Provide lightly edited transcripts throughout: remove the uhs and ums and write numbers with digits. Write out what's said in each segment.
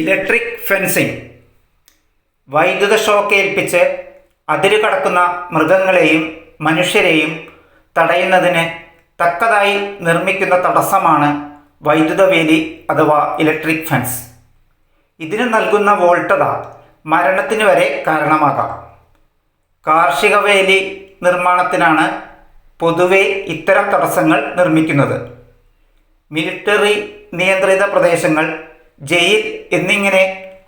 Electric fencing വൈദ്യുത shock ഏൽപ്പിച്ച് അതിരുകടക്കുന്ന മൃഗങ്ങളെയും മനുഷ്യരെയും തടയുന്നതിന് തക്കതായി നിർമ്മിക്കുന്ന തടസ്സമാണ് വൈദ്യുത വേലി അഥവാ ഇലക്ട്രിക് ഫെൻസ്. ഇതിന് നൽകുന്ന വോൾട്ടത മരണത്തിന് വരെ കാരണമാകാം. കാർഷിക വേലി നിർമ്മാണത്തിനാണ് പൊതുവെ ഇത്തരം തടസ്സങ്ങൾ നിർമ്മിക്കുന്നത്. മിലിറ്ററി നിയന്ത്രിത പ്രദേശങ്ങൾ, ജയിൽ എന്നിങ്ങനെ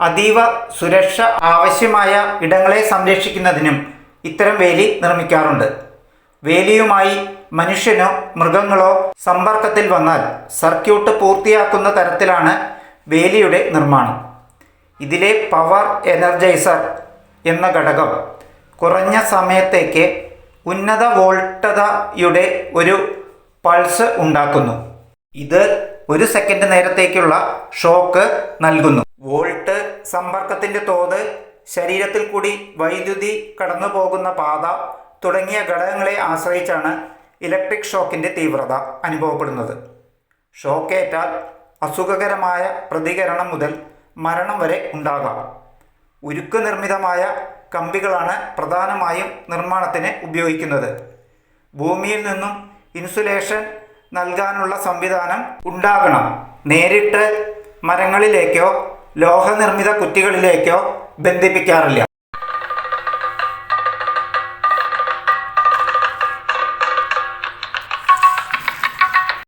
അതീവ സുരക്ഷ ആവശ്യമായ ഇടങ്ങളെ സംരക്ഷിക്കുന്നതിനും ഇത്തരം വേലി നിർമ്മിക്കാറുണ്ട്. വേലിയുമായി മനുഷ്യനോ മൃഗങ്ങളോ സമ്പർക്കത്തിൽ വന്നാൽ സർക്യൂട്ട് പൂർത്തിയാക്കുന്ന തരത്തിലാണ് വേലിയുടെ നിർമ്മാണം. ഇതിലെ പവർ എനർജൈസർ എന്ന ഘടകം കുറഞ്ഞ സമയത്തേക്ക് ഉന്നത വോൾട്ടതയുടെ ഒരു പൾസ് ഉണ്ടാക്കുന്നു. ഇത് 1 സെക്കൻഡ് നേരത്തേക്കുള്ള ഷോക്ക് നൽകുന്നു. വോൾട്ട്, സമ്പർക്കത്തിൻ്റെ തോത്, ശരീരത്തിൽ കൂടി വൈദ്യുതി കടന്നു പോകുന്ന പാത തുടങ്ങിയ ഘടകങ്ങളെ ആശ്രയിച്ചാണ് ഇലക്ട്രിക് ഷോക്കിൻ്റെ തീവ്രത അനുഭവപ്പെടുന്നത്. ഷോക്കേറ്റാൽ അസുഖകരമായ പ്രതികരണം മുതൽ മരണം വരെ ഉണ്ടാകാം. ഉരുക്ക് നിർമ്മിതമായ കമ്പികളാണ് പ്രധാനമായും നിർമ്മാണത്തിന് ഉപയോഗിക്കുന്നത്. ഭൂമിയിൽ നിന്നും ഇൻസുലേഷൻ നൽകാനുള്ള സംവിധാനം ഉണ്ടാകണം. നേരിട്ട് മരങ്ങളിലേക്കോ ലോഹനിർമ്മിത കുറ്റികളിലേക്കോ ബന്ധിപ്പിക്കാറില്ല.